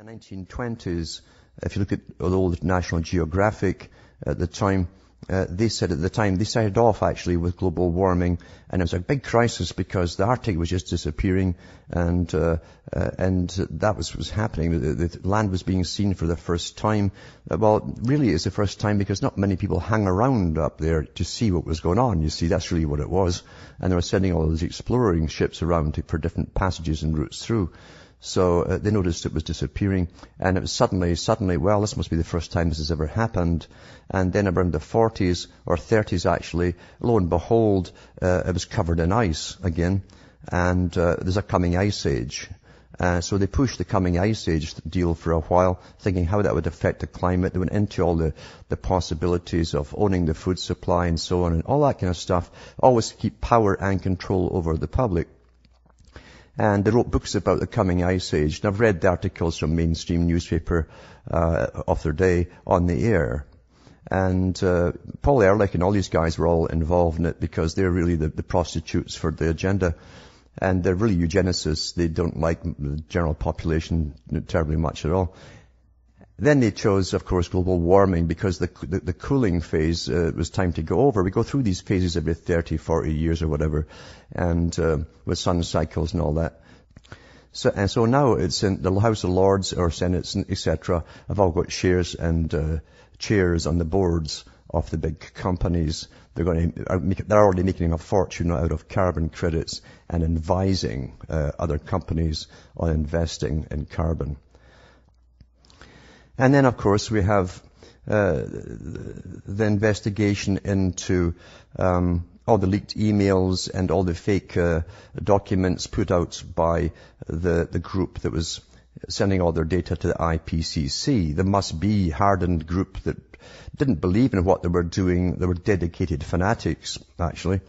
1920s, if you look at the old National Geographic at the time, they said at the time, they started off actually with global warming, and it was a big crisis because the Arctic was just disappearing, and that was happening. The land was being seen for the first time. Well, really it's the first time because not many people hang around up there to see what was going on. You see, that's really what it was. And they were sending all these exploring ships around for different passages and routes through. So they noticed it was disappearing, and it was suddenly, well, this must be the first time this has ever happened. And then around the 40s or 30s actually, lo and behold, it was covered in ice again, and there's a coming ice age. So they pushed the coming ice age deal for a while, thinking how that would affect the climate. They went into all the possibilities of owning the food supply and so on, and all that kind of stuff, always to keep power and control over the public. And they wrote books about the coming ice age. And I've read the articles from mainstream newspaper of their day on the air. And Paul Ehrlich and all these guys were all involved in it because they're really the prostitutes for the agenda. And they're really eugenicists. They don't like the general population terribly much at all. Then they chose, of course, global warming because the cooling phase was time to go over. We go through these phases every 30, 40 years or whatever, and with sun cycles and all that. So now it's in the House of Lords or Senates, etc. have all got shares and chairs on the boards of the big companies. They're already making a fortune out of carbon credits and advising other companies on investing in carbon. And then, of course, we have the investigation into all the leaked emails and all the fake documents put out by the group that was sending all their data to the IPCC. The must-be hardened group that didn't believe in what they were doing. They were dedicated fanatics, actually.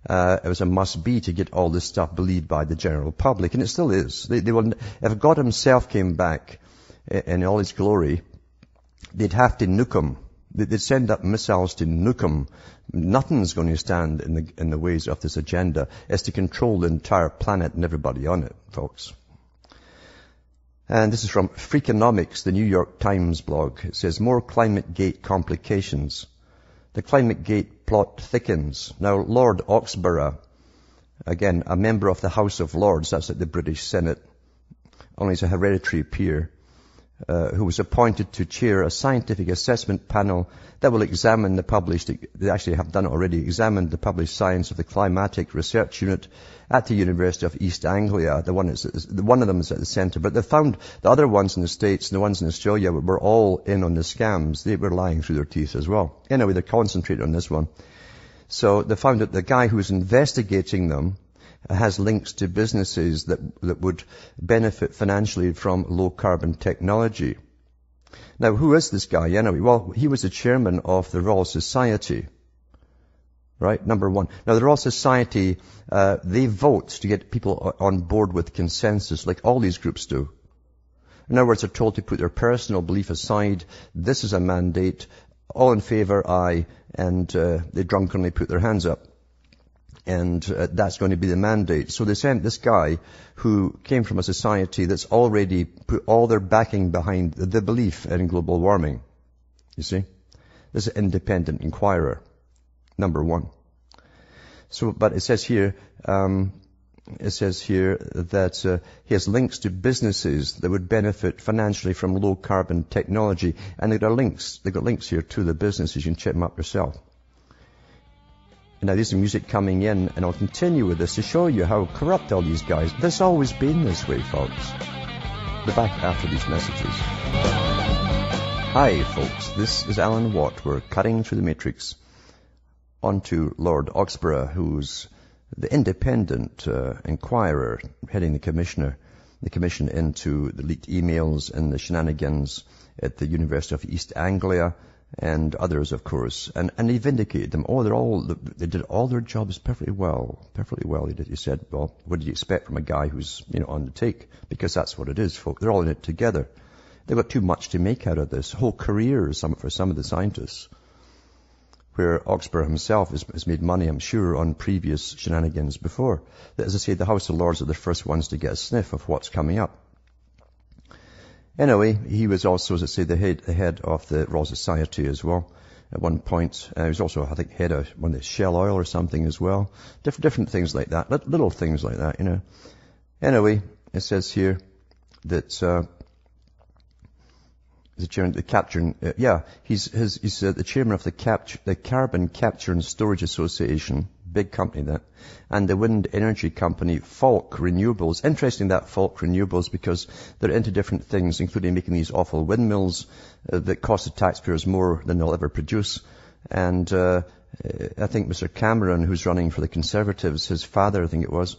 It was a must-be to get all this stuff believed by the general public, and it still is. If God himself came back in all his glory, they'd have to nuke him. They'd send up missiles to nuke him. Nothing's going to stand in the ways of this agenda. It's to control the entire planet and everybody on it, folks. And this is from Freakonomics, the New York Times blog. It says, more Climategate complications. The Climategate plot thickens. Now, Lord Oxburgh, again, a member of the House of Lords, that's at the British Senate, only he's a hereditary peer, who was appointed to chair a scientific assessment panel that will examine they actually have done it already, examined the published science of the Climatic Research Unit at the University of East Anglia. One of them is at the centre, but they found the other ones in the States and the ones in Australia were all in on the scams. They were lying through their teeth as well. Anyway, they concentrated on this one. So they found that the guy who was investigating them has links to businesses that would benefit financially from low-carbon technology. Now, who is this guy anyway? Well, he was the chairman of the Royal Society, right? Number one. Now, the Royal Society, they vote to get people on board with consensus, like all these groups do. In other words, they're told to put their personal belief aside. This is a mandate. All in favor, aye. And they drunkenly put their hands up. And that's going to be the mandate. So they sent this guy who came from a society that's already put all their backing behind the belief in global warming. You see? This is an independent inquirer, number one. So, but it says here that he has links to businesses that would benefit financially from low carbon technology. And they've got links here to the businesses. You can check them up yourself. Now, there's some music coming in, and I'll continue with this to show you how corrupt all these guys. This always been this way, folks. Be back after these messages. Hi, folks. This is Alan Watt. We're cutting through the matrix. On to Lord Oxburgh, who's the independent inquirer heading the commission into the leaked emails and the shenanigans at the University of East Anglia. And others, of course, and he vindicated them. They did all their jobs perfectly well. He said, well, what do you expect from a guy who's, on the take? Because that's what it is, folks. They're all in it together. They've got too much to make out of this. Whole careers for some of the scientists. Where Oxburgh himself has made money, I'm sure, on previous shenanigans before. As I say, the House of Lords are the first ones to get a sniff of what's coming up. Anyway, he was also, as I say, the head of the Royal Society as well at one point. He was also, I think, head of one of the Shell Oil or something as well. Different things like that, little things like that, you know. Anyway, it says here that the chairman, he's the chairman of the Carbon Capture and Storage Association, big company that, and the wind energy company Falk Renewables. Interesting, that Falk Renewables, because they're into different things, including making these awful windmills that cost the taxpayers more than they'll ever produce. And I think Mr. Cameron, who's running for the Conservatives, his father, I think it was,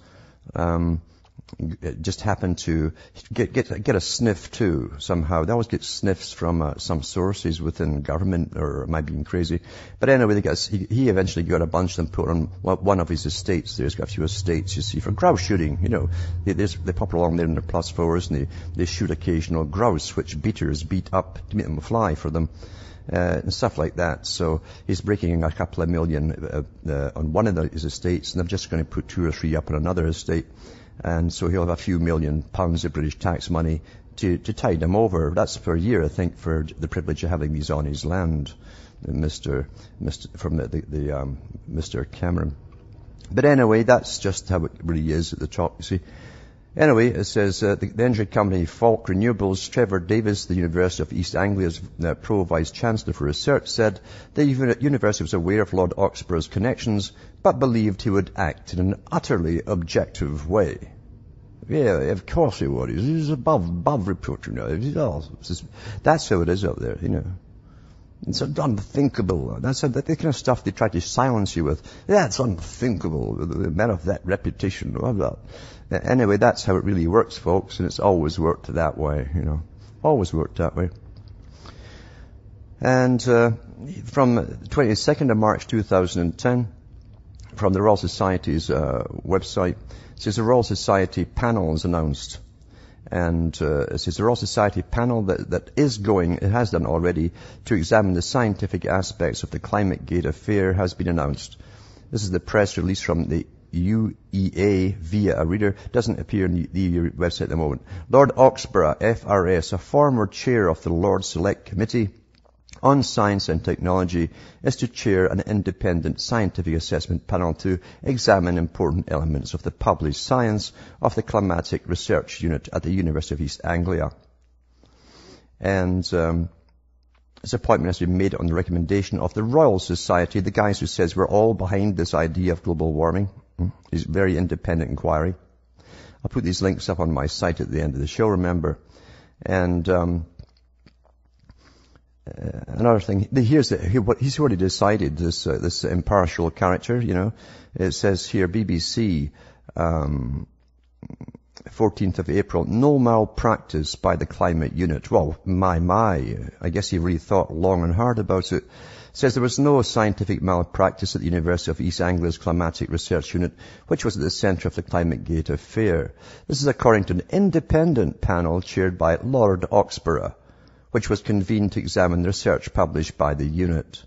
just happened to get a sniff too somehow. They always get sniffs from some sources within government, or am I being crazy? But anyway, he eventually got a bunch of them put on one of his estates. There's got a few estates, you see, for grouse shooting. You know, they pop along there in their plus fours and they shoot occasional grouse, which beaters beat up to make them fly for them. And stuff like that. So he's breaking in a couple of million on one of his estates, and they're just going to put 2 or 3 up on another estate. And so he'll have a few £1,000,000 of British tax money to tide him over. That's per year, I think, for the privilege of having these on his land, Mr. Cameron. But anyway, that's just how it really is at the top, you see. Anyway, it says the energy company Falk Renewables, Trevor Davis, the University of East Anglia's Pro-Vice Chancellor for Research, said the university was aware of Lord Oxborough's connections, but believed he would act in an utterly objective way. Yeah, of course he would. He's above reproach, you know. That's how it is out there, you know. It's unthinkable. That's the kind of stuff they try to silence you with. Yeah, it's unthinkable. The man of that reputation, blah, blah. Anyway, that's how it really works, folks, and it's always worked that way, you know. Always worked that way. And from 22nd of March 2010, from the Royal Society's website, it says the Royal Society panel is announced. And it says the Royal Society panel that is going, it has done already, to examine the scientific aspects of the Climategate affair has been announced. This is the press release from the UEA via a reader. Doesn't appear in the EU website at the moment. Lord Oxborough, FRS, a former chair of the Lord Select Committee on Science and Technology, is to chair an independent scientific assessment panel to examine important elements of the published science of the Climatic Research Unit at the University of East Anglia. And this appointment has been made on the recommendation of the Royal Society, the guys who says we're all behind this idea of global warming. It's very independent inquiry. I'll put these links up on my site at the end of the show, remember. And another thing, he's already decided, this impartial character, you know. It says here, BBC, 14th of April, no malpractice by the climate unit. Well, I guess he really thought long and hard about it. Says there was no scientific malpractice at the University of East Anglia's Climatic Research Unit, which was at the centre of the Climategate affair. This is according to an independent panel chaired by Lord Oxborough, which was convened to examine the research published by the unit.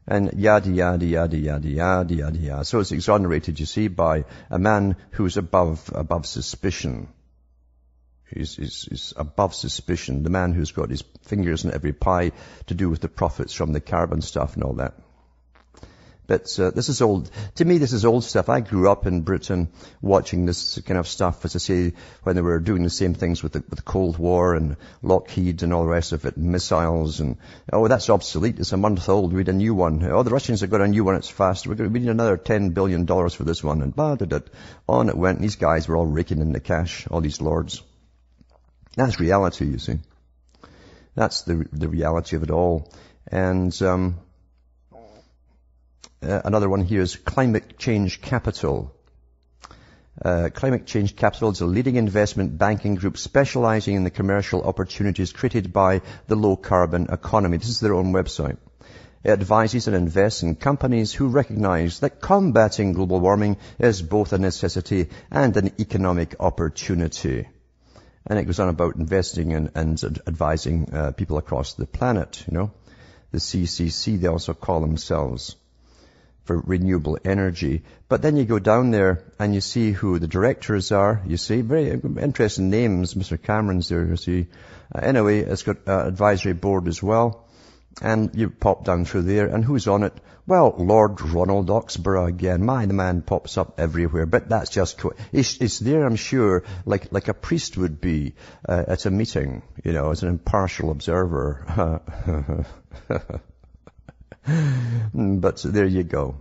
And yada, yada, yada, yada, yada, yada, yada. So it's exonerated, you see, by a man who's above suspicion. He's above suspicion. The man who's got his fingers in every pie to do with the profits from the carbon stuff and all that. But this is old. To me, this is old stuff. I grew up in Britain watching this kind of stuff, as I say, when they were doing the same things with the Cold War and Lockheed and all the rest of it, and missiles. And, oh, that's obsolete. It's a month old. We need a new one. Oh, the Russians have got a new one. It's faster. We need another $10 billion for this one. And blah, blah, blah. On it went. These guys were all raking in the cash, all these lords. That's reality, you see. That's the reality of it all. And another one here is Climate Change Capital. Climate Change Capital is a leading investment banking group specializing in the commercial opportunities created by the low-carbon economy. This is their own website. It advises and invests in companies who recognize that combating global warming is both a necessity and an economic opportunity. And it goes on about investing and advising people across the planet, you know. The CCC, they also call themselves. for renewable energy. But then you go down there and you see who the directors are. You see, very interesting names. Mr. Cameron's there, you see. Anyway, it's got advisory board as well. And you pop down through there, and who's on it? Well, Lord Ronald Oxborough again. The man pops up everywhere, but that's just, it's there, I'm sure, like a priest would be at a meeting, as an impartial observer. But there you go.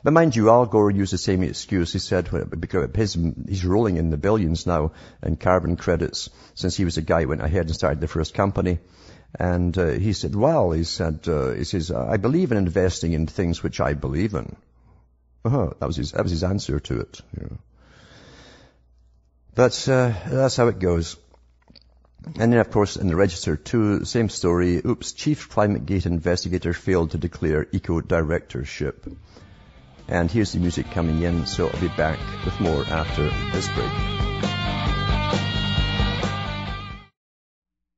But mind you, Al Gore used the same excuse. He said, because he's rolling in the billions now in carbon credits, since he was the guy who went ahead and started the first company. And he said, I believe in investing in things which I believe in. That was his answer to it. That's how it goes. And then, of course, in the Register too, same story. Oops, Chief Climategate investigator failed to declare eco-directorship. And here's the music coming in, so I'll be back with more after this break.